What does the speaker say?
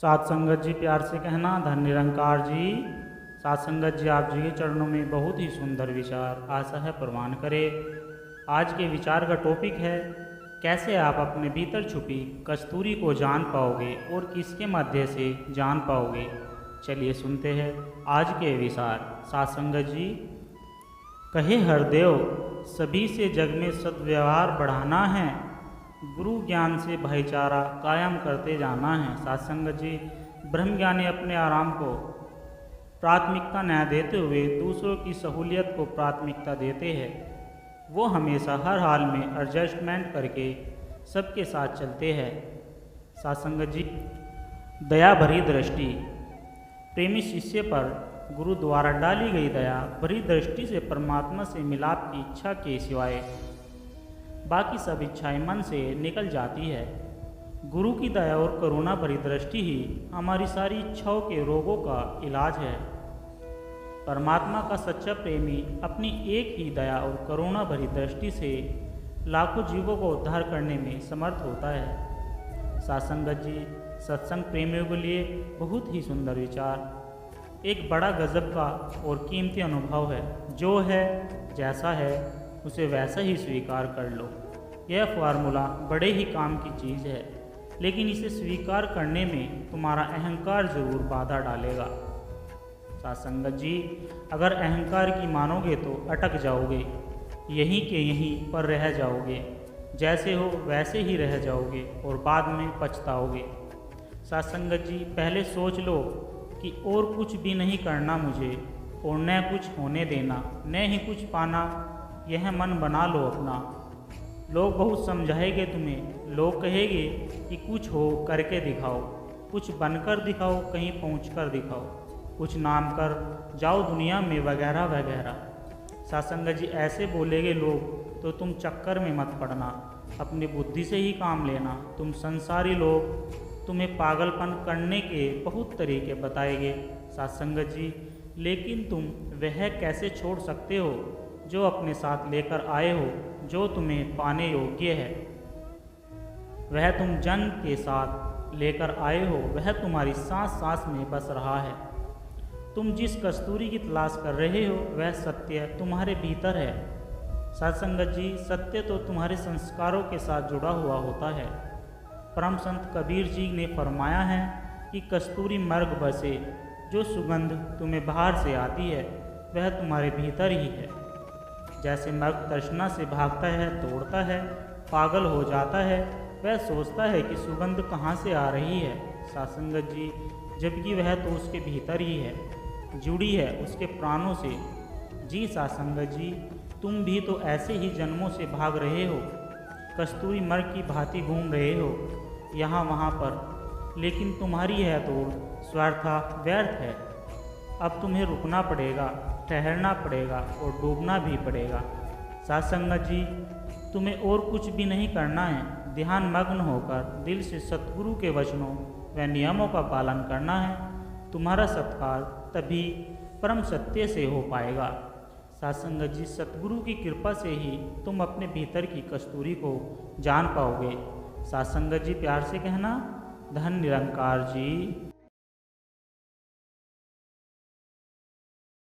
सात संगत जी प्यार से कहना, धन निरंकार जी। सात संगत जी आप जी के चरणों में बहुत ही सुंदर विचार आशा है प्रवान करे। आज के विचार का टॉपिक है, कैसे आप अपने भीतर छुपी कस्तूरी को जान पाओगे और किसके मध्य से जान पाओगे। चलिए सुनते हैं आज के विचार। सात संगत जी कहे हरदेव, सभी से जग में सद्व्यवहार बढ़ाना है, गुरु ज्ञान से भाईचारा कायम करते जाना है। सत्संग जी ब्रह्मज्ञानी अपने आराम को प्राथमिकता न देते हुए दूसरों की सहूलियत को प्राथमिकता देते हैं। वो हमेशा हर हाल में एडजस्टमेंट करके सबके साथ चलते हैं। सत्संग जी दया भरी दृष्टि, प्रेमी शिष्य पर गुरु द्वारा डाली गई दया भरी दृष्टि से परमात्मा से मिलाप की इच्छा के सिवाय बाकी सब इच्छाएं मन से निकल जाती है। गुरु की दया और करुणा भरी दृष्टि ही हमारी सारी इच्छाओं के रोगों का इलाज है। परमात्मा का सच्चा प्रेमी अपनी एक ही दया और करुणा भरी दृष्टि से लाखों जीवों को उद्धार करने में समर्थ होता है। सत्संगत जी सत्संग प्रेमियों के लिए बहुत ही सुंदर विचार, एक बड़ा गजब का और कीमती अनुभव है। जो है जैसा है उसे वैसा ही स्वीकार कर लो। यह फार्मूला बड़े ही काम की चीज़ है, लेकिन इसे स्वीकार करने में तुम्हारा अहंकार जरूर बाधा डालेगा। सत्संगत जी अगर अहंकार की मानोगे तो अटक जाओगे, यहीं के यहीं पर रह जाओगे, जैसे हो वैसे ही रह जाओगे और बाद में पछताओगे। सत्संगत जी पहले सोच लो कि और कुछ भी नहीं करना मुझे, और न कुछ होने देना न ही कुछ पाना, यह मन बना लो अपना। लोग बहुत समझाएंगे तुम्हें, लोग कहेंगे कि कुछ हो करके दिखाओ, कुछ बनकर दिखाओ, कहीं पहुंचकर दिखाओ, कुछ नाम कर जाओ दुनिया में वगैरह वगैरह। सत्संगत जी ऐसे बोलेंगे लोग तो तुम चक्कर में मत पड़ना, अपनी बुद्धि से ही काम लेना। तुम संसारी लोग तुम्हें पागलपन करने के बहुत तरीके बताएंगे सत्संगत जी, लेकिन तुम वह कैसे छोड़ सकते हो जो अपने साथ लेकर आए हो, जो तुम्हें पाने योग्य है। वह तुम जन्म के साथ लेकर आए हो, वह तुम्हारी सांस सांस में बस रहा है। तुम जिस कस्तूरी की तलाश कर रहे हो वह सत्य तुम्हारे भीतर है। सत्संगत जी सत्य तो तुम्हारे संस्कारों के साथ जुड़ा हुआ होता है। परम संत कबीर जी ने फरमाया है कि कस्तूरी मर्ग बसे, जो सुगंध तुम्हें बाहर से आती है वह तुम्हारे भीतर ही है। जैसे मर्ग तृष्णा से भागता है, दौड़ता है, पागल हो जाता है, वह सोचता है कि सुगंध कहाँ से आ रही है सत्संगत जी, जबकि वह तो उसके भीतर ही है, जुड़ी है उसके प्राणों से। जी सत्संगत जी तुम भी तो ऐसे ही जन्मों से भाग रहे हो, कस्तूरी मर्ग की भांति घूम रहे हो यहाँ वहाँ पर, लेकिन तुम्हारी यह दौड़ स्वार्था व्यर्थ है। अब तुम्हें रुकना पड़ेगा, ठहरना पड़ेगा और डूबना भी पड़ेगा। सत्संगत जी तुम्हें और कुछ भी नहीं करना है, ध्यान मग्न होकर दिल से सतगुरु के वचनों व नियमों का पालन करना है। तुम्हारा सत्कार तभी परम सत्य से हो पाएगा। सत्संगत जी सतगुरु की कृपा से ही तुम अपने भीतर की कस्तूरी को जान पाओगे। सत्संगत जी प्यार से कहना, धन निरंकार जी।